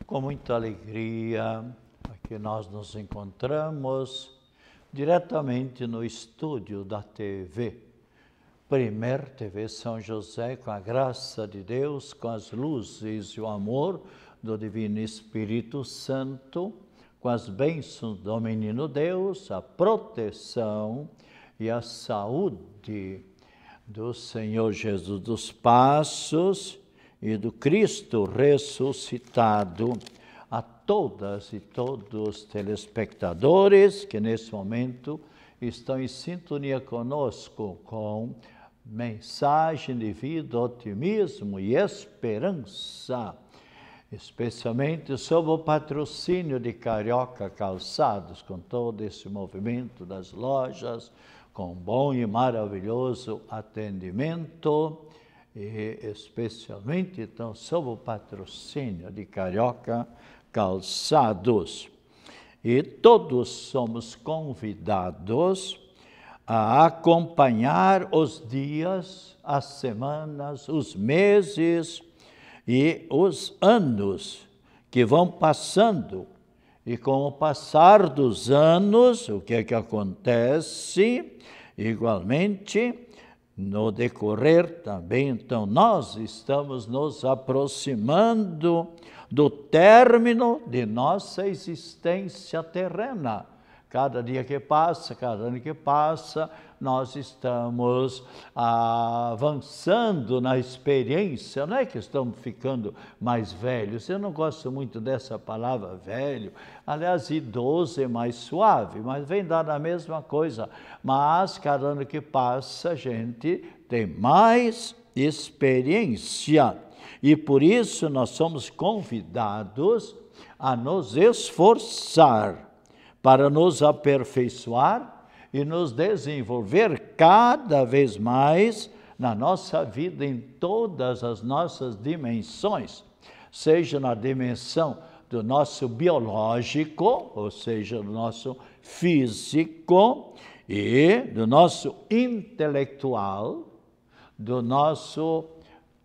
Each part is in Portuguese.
Com muita alegria, aqui nós nos encontramos diretamente no estúdio da TV, Primer TV São José, com a graça de Deus, com as luzes e o amor do Divino Espírito Santo, com as bênçãos do Menino Deus, a proteção e a saúde do Senhor Jesus dos Passos e do Cristo ressuscitado, a todas e todos os telespectadores que nesse momento estão em sintonia conosco com mensagem de vida, otimismo e esperança, especialmente sob o patrocínio de Carioca Calçados, com todo esse movimento das lojas, com bom e maravilhoso atendimento, e especialmente, então, sob o patrocínio de Carioca Calçados. E todos somos convidados a acompanhar os dias, as semanas, os meses e os anos que vão passando. E com o passar dos anos, o que é que acontece? Igualmente, no decorrer também, então, nós estamos nos aproximando do término de nossa existência terrena. Cada dia que passa, cada ano que passa, nós estamos avançando na experiência. Não é que estamos ficando mais velhos. Eu não gosto muito dessa palavra velho. Aliás, idoso é mais suave, mas vem dar a mesma coisa. Mas cada ano que passa, a gente tem mais experiência. E por isso nós somos convidados a nos esforçar para nos aperfeiçoar e nos desenvolver cada vez mais na nossa vida, em todas as nossas dimensões, seja na dimensão do nosso biológico, ou seja, do nosso físico, e do nosso intelectual, do nosso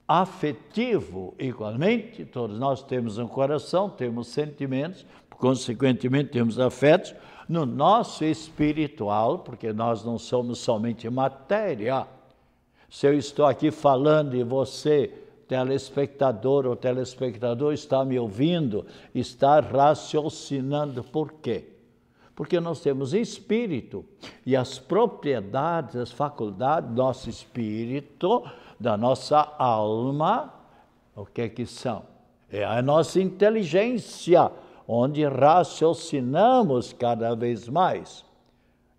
afetivo, igualmente. Todos nós temos um coração, temos sentimentos, consequentemente temos afetos, no nosso espiritual, porque nós não somos somente matéria. Se eu estou aqui falando e você, telespectador ou telespectador, está me ouvindo, está raciocinando, por quê? Porque nós temos espírito, e as propriedades, as faculdades do nosso espírito, da nossa alma, o que é que são? É a nossa inteligência, onde raciocinamos cada vez mais.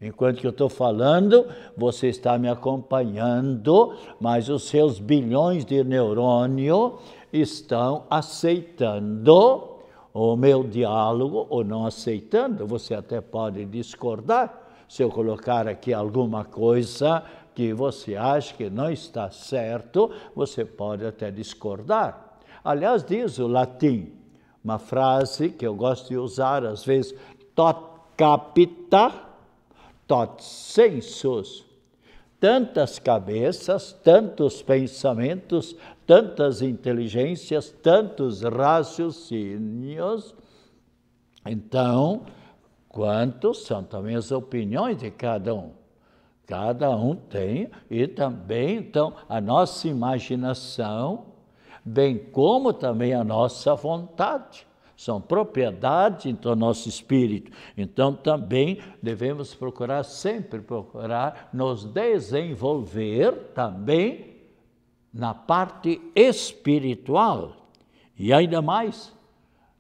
Enquanto que eu estou falando, você está me acompanhando, mas os seus bilhões de neurônio estão aceitando o meu diálogo ou não aceitando. Você até pode discordar se eu colocar aqui alguma coisa que você acha que não está certo, você pode até discordar. Aliás, diz o latim, uma frase que eu gosto de usar às vezes, tot capita, tot sensus. Tantas cabeças, tantos pensamentos, tantas inteligências, tantos raciocínios. Então, quantos são também as opiniões de cada um? Cada um tem, e também, então, a nossa imaginação, bem como também a nossa vontade, são propriedades do nosso espírito. Então, também devemos sempre procurar nos desenvolver também na parte espiritual, e ainda mais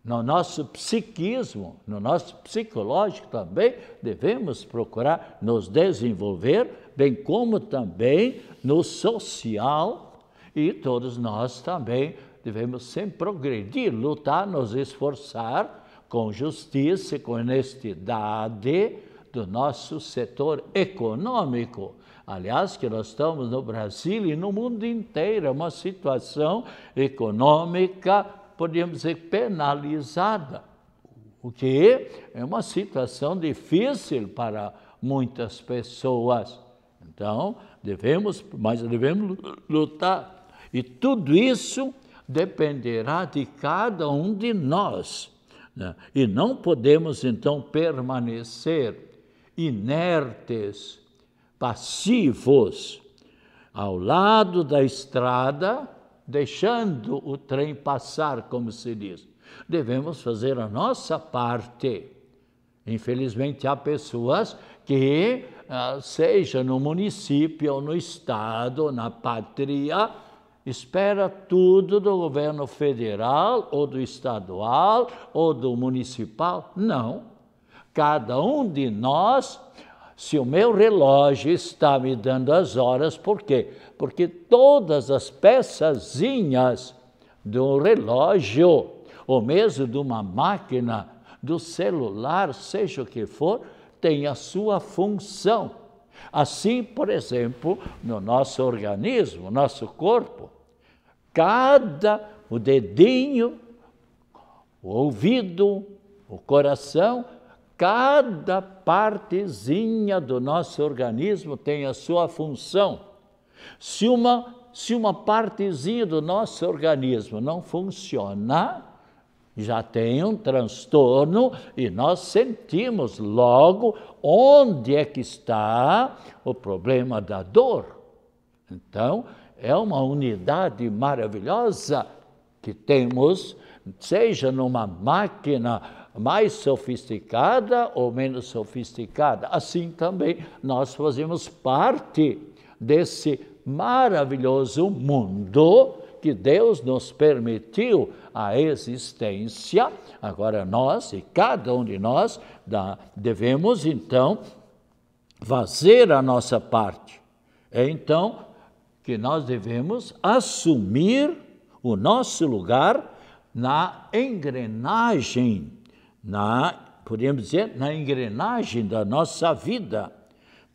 no nosso psiquismo, no nosso psicológico também, devemos procurar nos desenvolver, bem como também no social. E todos nós também devemos sempre progredir, lutar, nos esforçar com justiça e com honestidade do nosso setor econômico. Aliás, que nós estamos no Brasil e no mundo inteiro, é uma situação econômica, podemos dizer, penalizada, o que é uma situação difícil para muitas pessoas. Então, devemos lutar. E tudo isso dependerá de cada um de nós, né? E não podemos, então, permanecer inertes, passivos, ao lado da estrada, deixando o trem passar, como se diz. Devemos fazer a nossa parte. Infelizmente, há pessoas que, seja no município, ou no estado, ou na pátria, espera tudo do governo federal, ou do estadual, ou do municipal. Não. Cada um de nós, se o meu relógio está me dando as horas, por quê? Porque todas as peçazinhas do relógio, ou mesmo de uma máquina, do celular, seja o que for, tem a sua função. Assim, por exemplo, no nosso organismo, nosso corpo, o dedinho, o ouvido, o coração, cada partezinha do nosso organismo tem a sua função. Se uma partezinha do nosso organismo não funciona, já tem um transtorno e nós sentimos logo onde é que está o problema da dor. Então, é uma unidade maravilhosa que temos, seja numa máquina mais sofisticada ou menos sofisticada. Assim também nós fazemos parte desse maravilhoso mundo que Deus nos permitiu a existência. Agora nós, e cada um de nós, devemos então fazer a nossa parte. É então que nós devemos assumir o nosso lugar na engrenagem, podemos dizer, na engrenagem da nossa vida,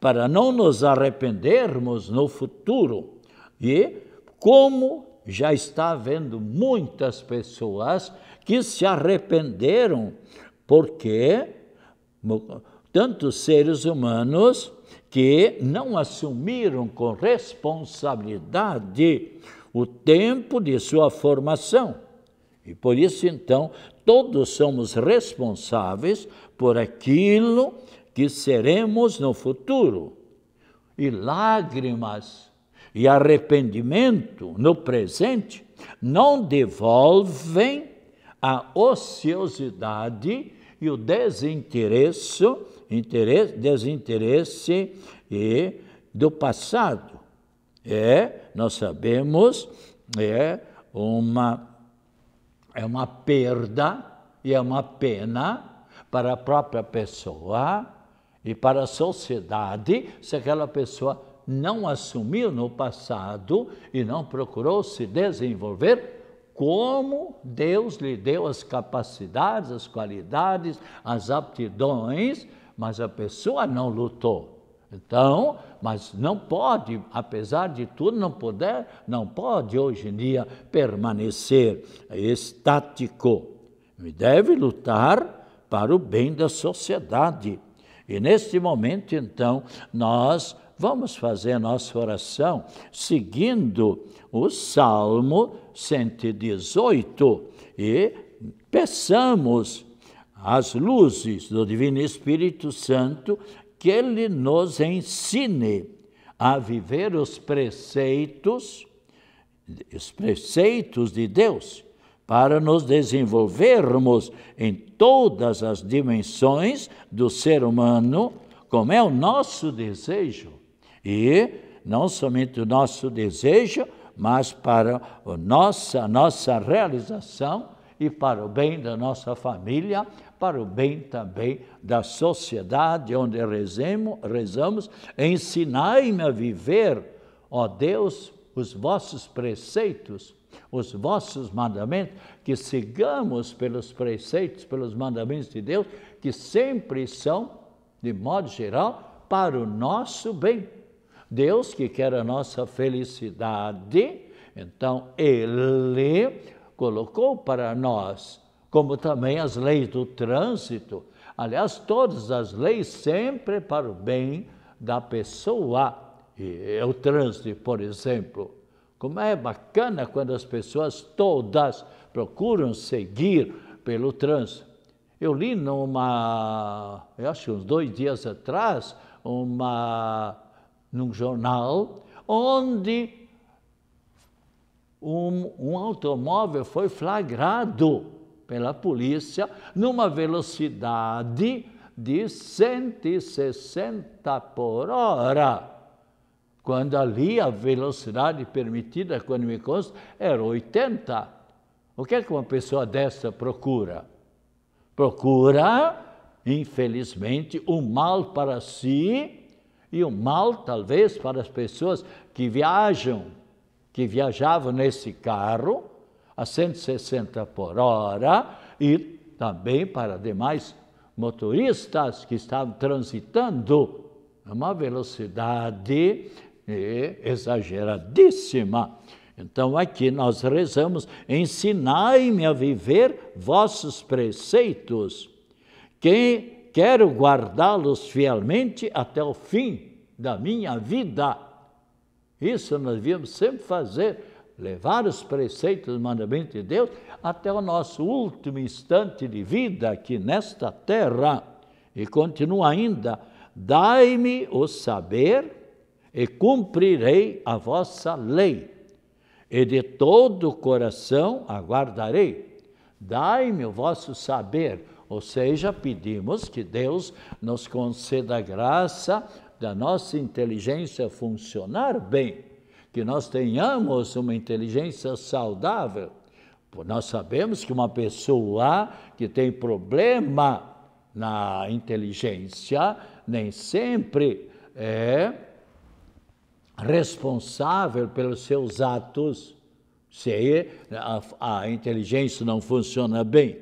para não nos arrependermos no futuro. E como já está havendo muitas pessoas que se arrependeram, porque tantos seres humanos que não assumiram com responsabilidade o tempo de sua formação. E por isso, então, todos somos responsáveis por aquilo que seremos no futuro. E lágrimas e arrependimento no presente não devolvem a ociosidade e o desinteresse do passado. Nós sabemos, é uma perda e é uma pena para a própria pessoa e para a sociedade se aquela pessoa não assumiu no passado e não procurou se desenvolver como Deus lhe deu as capacidades, as qualidades, as aptidões, mas a pessoa não lutou. Então, mas não pode, apesar de tudo, não pode hoje em dia permanecer estático. Deve lutar para o bem da sociedade. E neste momento, então, nós vamos fazer a nossa oração seguindo o Salmo 118 e peçamos às luzes do Divino Espírito Santo que Ele nos ensine a viver os preceitos de Deus, para nos desenvolvermos em todas as dimensões do ser humano, como é o nosso desejo. E não somente o nosso desejo, mas para a nossa realização e para o bem da nossa família, para o bem também da sociedade onde rezamos. Ensinai-me a viver, ó Deus, os vossos preceitos, os vossos mandamentos, que sigamos pelos preceitos, pelos mandamentos de Deus, que sempre são, de modo geral, para o nosso bem. Deus que quer a nossa felicidade, então Ele colocou para nós, como também as leis do trânsito, aliás, todas as leis sempre para o bem da pessoa. E o trânsito, por exemplo, Como é bacana quando as pessoas todas procuram seguir pelo trânsito. Eu li eu acho uns 2 dias atrás, num jornal, onde um automóvel foi flagrado pela polícia numa velocidade de 160 por hora, quando ali a velocidade permitida, quando me consta, era 80. O que é que uma pessoa dessa procura? Procura, infelizmente, o mal para si e o mal, talvez, para as pessoas que viajavam nesse carro a 160 por hora e também para demais motoristas que estavam transitando a uma velocidade exageradíssima. Então aqui nós rezamos: ensinai-me a viver vossos preceitos, que quero guardá-los fielmente até o fim da minha vida. Isso nós devíamos sempre fazer, levar os preceitos, os mandamentos de Deus até o nosso último instante de vida aqui nesta terra. E continua ainda: dai-me o saber e cumprirei a vossa lei, e de todo o coração aguardarei. Dai-me o vosso saber, ou seja, pedimos que Deus nos conceda a graça da nossa inteligência funcionar bem, que nós tenhamos uma inteligência saudável. Nós sabemos que uma pessoa que tem problema na inteligência nem sempre é responsável pelos seus atos, se a inteligência não funciona bem.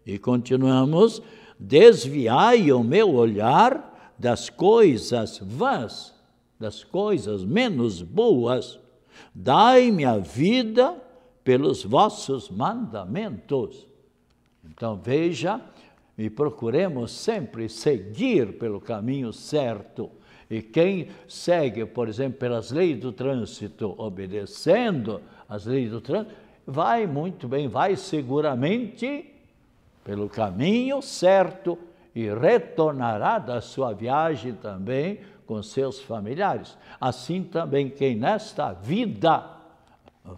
E continuamos: desviai o meu olhar das coisas vãs, das coisas menos boas, dai-me a vida pelos vossos mandamentos. Então veja, e procuremos sempre seguir pelo caminho certo. E quem segue, por exemplo, pelas leis do trânsito, obedecendo as leis do trânsito, vai muito bem, vai seguramente pelo caminho certo e retornará da sua viagem também com seus familiares. Assim também quem nesta vida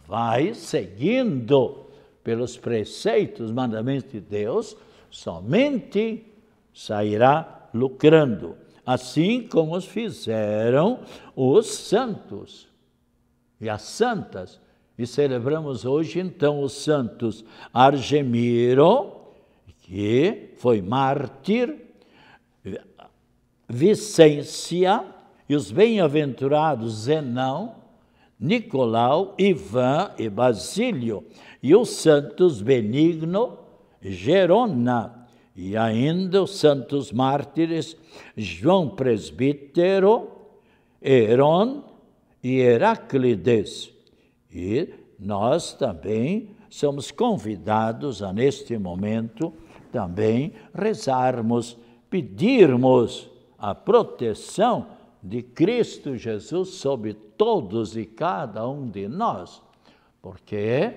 vai seguindo pelos preceitos, mandamentos de Deus, somente sairá lucrando. Assim como os fizeram os santos e as santas. E celebramos hoje, então, os santos Argemiro, que foi mártir, Vicência, e os bem-aventurados Zenão, Nicolau, Ivan e Basílio, e os santos Benigno, Gerona, e ainda os santos mártires João Presbítero, Heron e Heraclides. E nós também somos convidados a, neste momento, também rezarmos, pedirmos a proteção de Cristo Jesus sobre todos e cada um de nós, porque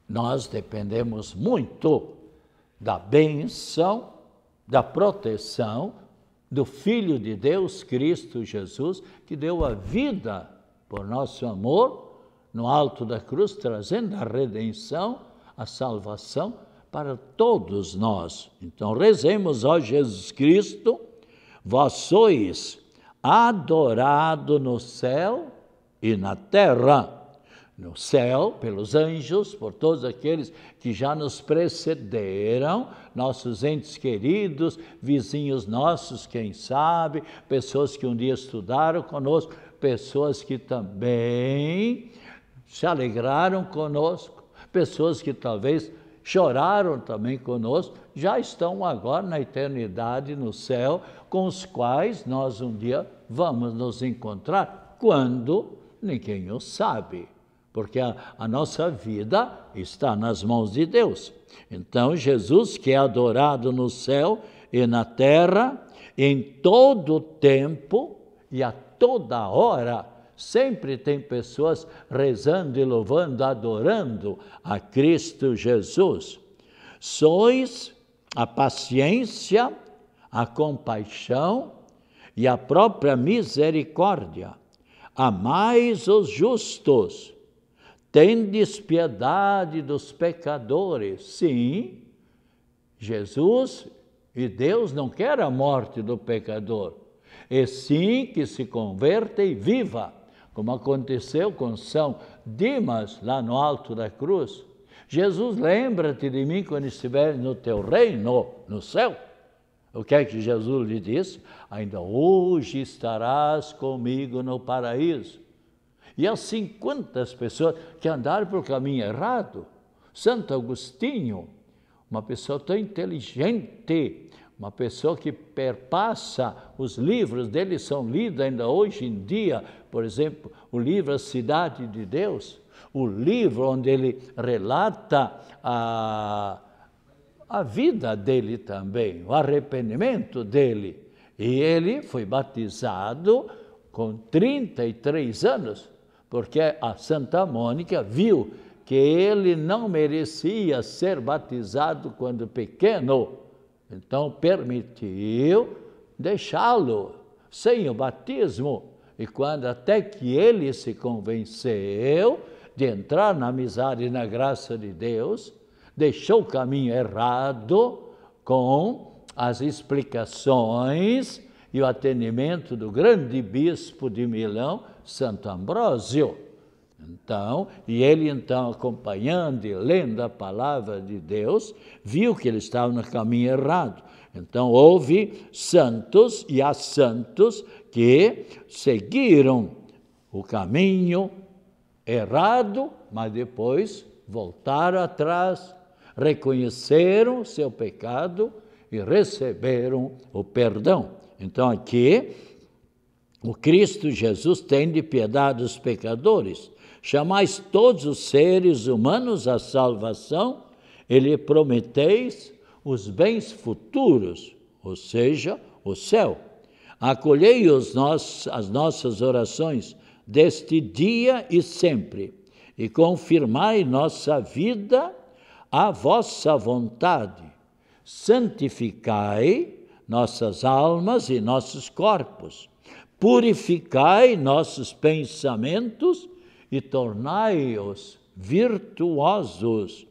nós dependemos muito da bênção, da proteção do Filho de Deus, Cristo Jesus, que deu a vida por nosso amor no alto da cruz, trazendo a redenção, a salvação para todos nós. Então rezemos: ó Jesus Cristo, vós sois adorado no céu e na terra. No céu, pelos anjos, por todos aqueles que já nos precederam, nossos entes queridos, vizinhos nossos, quem sabe, pessoas que um dia estudaram conosco, pessoas que também se alegraram conosco, pessoas que talvez choraram também conosco, já estão agora na eternidade no céu, com os quais nós um dia vamos nos encontrar, quando ninguém o sabe. Porque a nossa vida está nas mãos de Deus. Então, Jesus, que é adorado no céu e na terra, em todo tempo e a toda hora, Sempre tem pessoas rezando e louvando, adorando a Cristo Jesus. Sois a paciência, a compaixão e a própria misericórdia. Amais os justos, tendes piedade dos pecadores. Sim, Jesus e Deus não quer a morte do pecador, e sim que se converta e viva, como aconteceu com São Dimas, lá no alto da cruz. Jesus, lembra-te de mim quando estiver no teu reino, no céu. O que é que Jesus lhe disse? Ainda hoje estarás comigo no paraíso. E assim, quantas pessoas que andaram por caminho errado. Santo Agostinho, uma pessoa tão inteligente, uma pessoa que perpassa, os livros dele são lidos ainda hoje em dia, por exemplo, o livro A Cidade de Deus, o livro onde ele relata a vida dele também, o arrependimento dele. E ele foi batizado com 33 anos, porque a Santa Mônica viu que ele não merecia ser batizado quando pequeno, então permitiu deixá-lo sem o batismo. E quando até que ele se convenceu de entrar na amizade e na graça de Deus, deixou o caminho errado com as explicações e o atendimento do grande bispo de Milão, Santo Ambrósio. Então, e ele então acompanhando e lendo a palavra de Deus, viu que ele estava no caminho errado. Então houve santos e há santos que seguiram o caminho errado, mas depois voltaram atrás, reconheceram seu pecado e receberam o perdão. Então aqui, o Cristo Jesus tem de piedade dos pecadores. Chamais todos os seres humanos à salvação e lhe prometeis os bens futuros, ou seja, o céu. Acolhei as nossas orações deste dia e sempre, e confirmai nossa vida à vossa vontade. Santificai nossas almas e nossos corpos. Purificai nossos pensamentos e tornai-os virtuosos.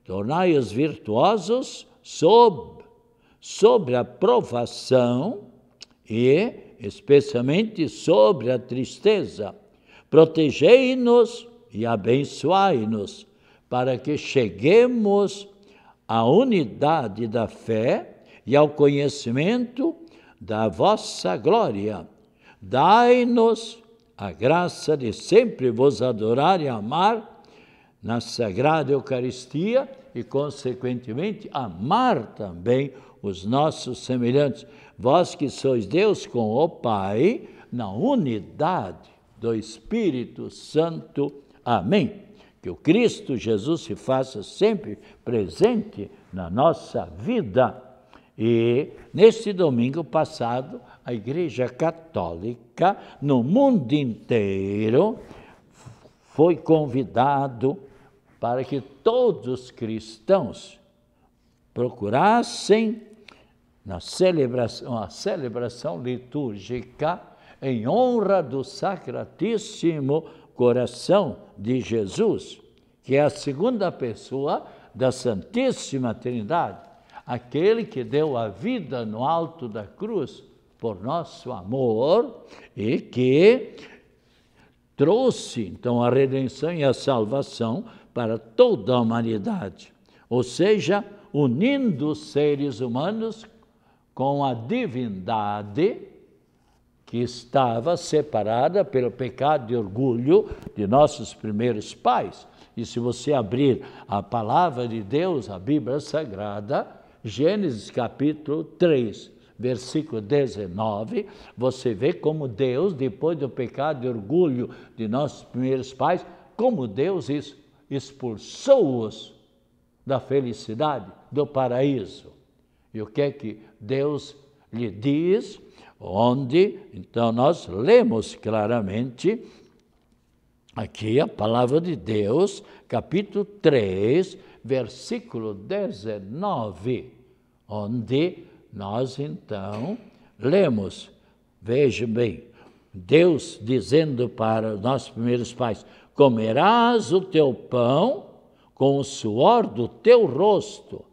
Tornai-os virtuosos sobre a provação e especialmente sobre a tristeza. Protegei-nos e abençoai-nos, para que cheguemos à unidade da fé e ao conhecimento da vossa glória. Dai-nos a graça de sempre vos adorar e amar na Sagrada Eucaristia e, consequentemente, amar também os nossos semelhantes. Vós que sois Deus com o Pai, na unidade do Espírito Santo. Amém. Que o Cristo Jesus se faça sempre presente na nossa vida. E, neste domingo passado, a Igreja Católica, no mundo inteiro, foi convidado para que todos os cristãos procurassem a celebração litúrgica em honra do Sacratíssimo Coração de Jesus, que é a segunda pessoa da Santíssima Trindade, aquele que deu a vida no alto da cruz por nosso amor e que trouxe, então, a redenção e a salvação para toda a humanidade. Ou seja, unindo os seres humanos com a divindade que estava separada pelo pecado de orgulho de nossos primeiros pais. E se você abrir a palavra de Deus, a Bíblia Sagrada, Gênesis capítulo 3, versículo 19, você vê como Deus, depois do pecado de orgulho de nossos primeiros pais, como Deus expulsou-os da felicidade, do paraíso. E o que é que Deus lhe diz? onde, então, nós lemos claramente aqui a palavra de Deus, capítulo 3, versículo 19, onde nós, então, lemos, veja bem, Deus dizendo para os nossos primeiros pais: comerás o teu pão com o suor do teu rosto,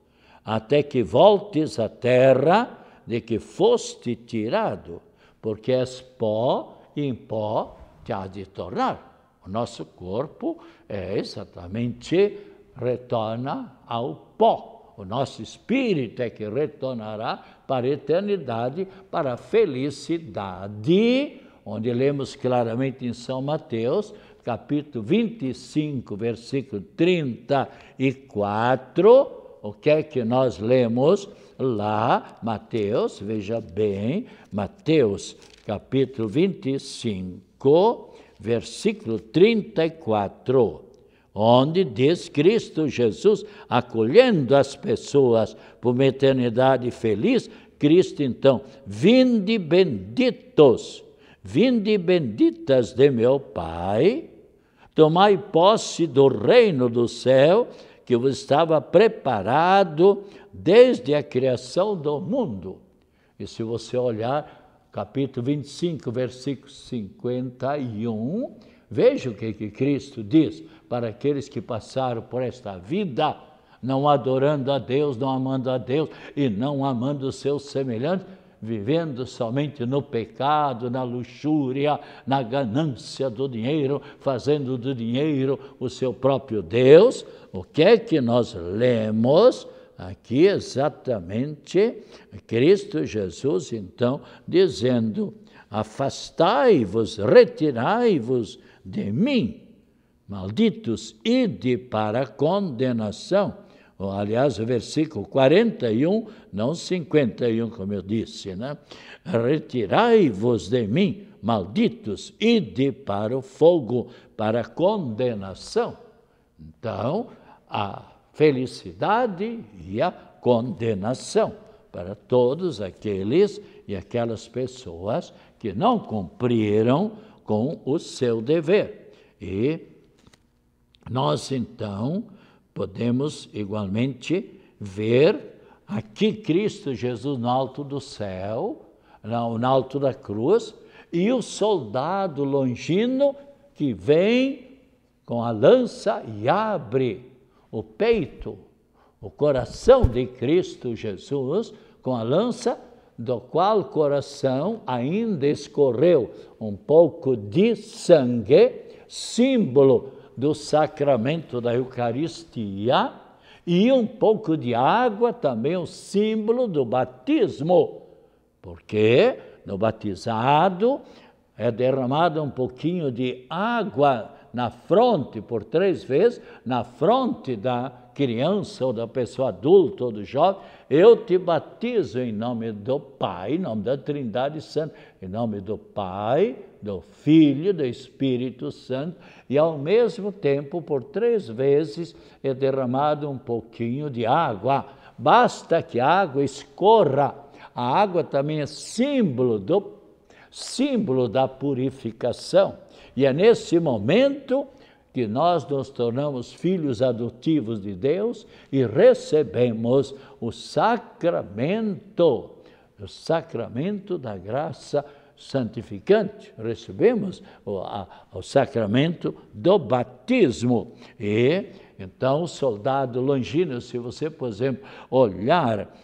até que voltes à terra de que foste tirado, porque és pó e em pó te há de tornar. O nosso corpo exatamente retorna ao pó. O nosso espírito é que retornará para a eternidade, para a felicidade, onde lemos claramente em São Mateus, capítulo 25, versículo 34, o que é que nós lemos lá? Mateus, veja bem, Mateus, capítulo 25, versículo 34, onde diz Cristo Jesus, acolhendo as pessoas por uma eternidade feliz, Cristo então, vinde benditos, vinde benditas de meu Pai, tomai posse do reino do céu, que vos estava preparado desde a criação do mundo. E se você olhar, capítulo 25, versículo 51, veja o que Cristo diz para aqueles que passaram por esta vida, não adorando a Deus, não amando a Deus e não amando os seus semelhantes, vivendo somente no pecado, na luxúria, na ganância do dinheiro, fazendo do dinheiro o seu próprio Deus. O que é que nós lemos aqui exatamente? Cristo Jesus, então, dizendo: afastai-vos, retirai-vos de mim, malditos, ide para a condenação. Aliás, o versículo 41, não 51, como eu disse, né? Retirai-vos de mim, malditos, ide para o fogo, para a condenação. Então, a felicidade e a condenação para todos aqueles e aquelas pessoas que não cumpriram com o seu dever. E nós, então, podemos igualmente ver aqui Cristo Jesus no alto do céu, no alto da cruz, e o soldado longino que vem com a lança e abre o peito, o coração de Cristo Jesus, com a lança, do qual coração ainda escorreu um pouco de sangue, símbolo do sacramento da Eucaristia, e um pouco de água, também o símbolo do batismo, porque no batizado é derramado um pouquinho de água na fronte, por 3 vezes, na fronte da criança ou da pessoa adulta ou do jovem. Eu te batizo em nome do Pai, em nome da Trindade Santa, em nome do Pai, do Filho, do Espírito Santo, e ao mesmo tempo, por 3 vezes, é derramado um pouquinho de água. Basta que a água escorra. A água também é símbolo da purificação. E é nesse momento que nós nos tornamos filhos adotivos de Deus e recebemos o sacramento da graça santificante. Recebemos o sacramento do batismo. E então o soldado longino, se você, por exemplo, olhar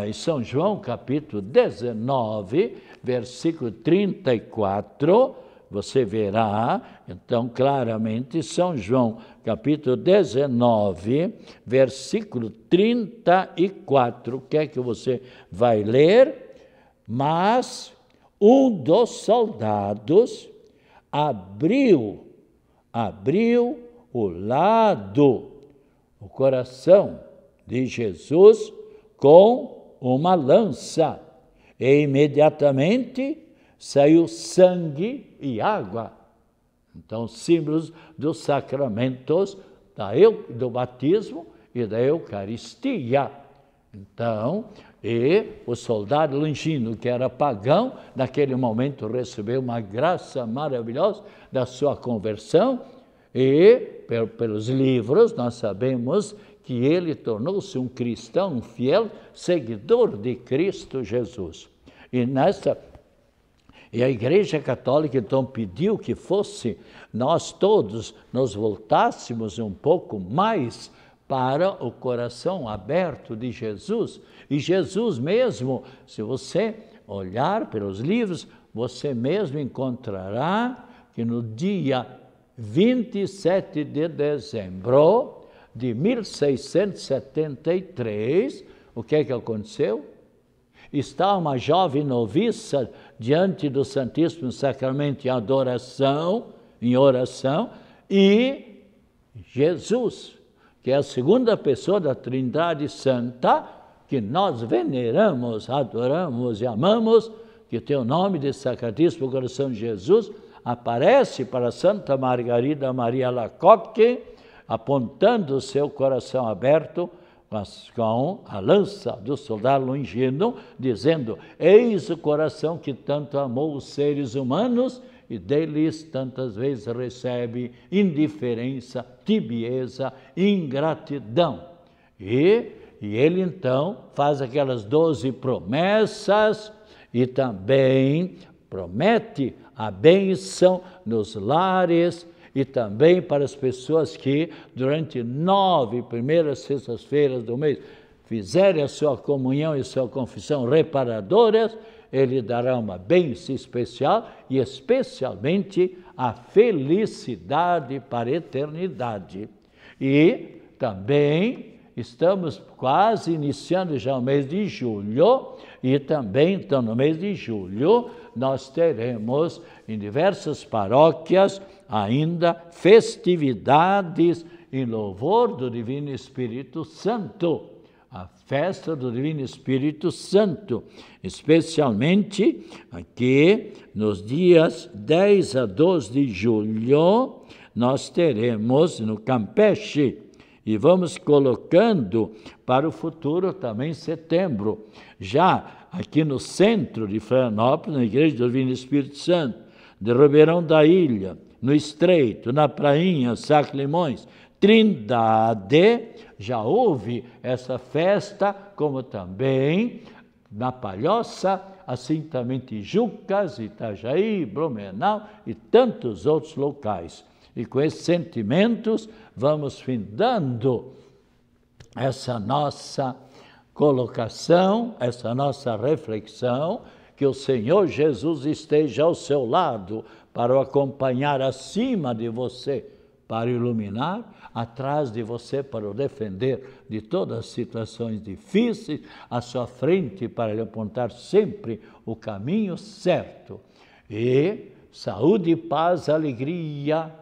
em São João, capítulo 19, versículo 34, você verá, então, claramente, São João, capítulo 19, versículo 34, o que é que você vai ler? Mas um dos soldados abriu o lado, o coração de Jesus com uma lança, e imediatamente saiu sangue e água. Então, símbolos dos sacramentos do batismo e da Eucaristia. Então, E o soldado Longino, que era pagão, naquele momento recebeu uma graça maravilhosa da sua conversão, e pelos livros nós sabemos que ele tornou-se um cristão, um fiel seguidor de Cristo Jesus. E a Igreja Católica então pediu que nós todos nos voltássemos um pouco mais para o coração aberto de Jesus. E Jesus mesmo, se você olhar pelos livros, você mesmo encontrará que no dia 27 de dezembro de 1673, o que é que aconteceu? Está uma jovem noviça diante do Santíssimo Sacramento em oração, e Jesus, que é a segunda pessoa da Trindade Santa, que nós veneramos, adoramos e amamos, que tem o nome de Sacratíssimo Coração de Jesus, aparece para Santa Margarida Maria Alacoque, apontando o seu coração aberto com a lança do soldado Longino, dizendo: eis o coração que tanto amou os seres humanos e deles tantas vezes recebe indiferença, tibieza, ingratidão. E ele então faz aquelas 12 promessas e também promete a bênção nos lares e também para as pessoas que durante 9 primeiras sextas-feiras do mês fizerem a sua comunhão e sua confissão reparadoras, ele dará uma bênção especial e especialmente a felicidade para a eternidade. E também estamos quase iniciando já o mês de julho, e também, então, no mês de julho, nós teremos em diversas paróquias ainda festividades em louvor do Divino Espírito Santo, a festa do Divino Espírito Santo, especialmente aqui nos dias 10 a 12 de julho, nós teremos no Campeche, e vamos colocando para o futuro também setembro, já aqui no centro de Florianópolis, na Igreja do Divino Espírito Santo, de Ribeirão da Ilha, no Estreito, na Prainha, Saclimões, Trindade, já houve essa festa, como também na Palhoça, assim também Tijucas, Itajaí, Blumenau e tantos outros locais. E com esses sentimentos vamos findando essa nossa colocação, essa nossa reflexão, que o Senhor Jesus esteja ao seu lado para o acompanhar acima de você, para iluminar, atrás de você para o defender de todas as situações difíceis, à sua frente para lhe apontar sempre o caminho certo. E saúde, paz, alegria,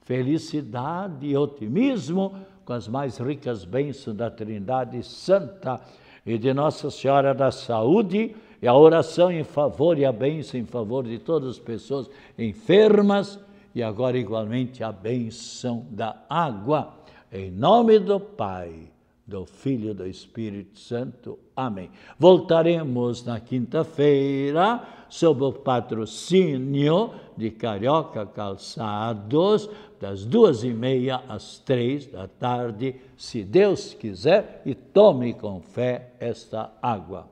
felicidade e otimismo com as mais ricas bênçãos da Trindade Santa e de Nossa Senhora da Saúde, e a oração em favor e a bênção em favor de todas as pessoas enfermas, e agora igualmente a bênção da água. Em nome do Pai, do Filho e do Espírito Santo. Amém. Voltaremos na quinta-feira, sob o patrocínio de Carioca Calçados, das 2h30 às 3 da tarde, se Deus quiser, e tome com fé esta água.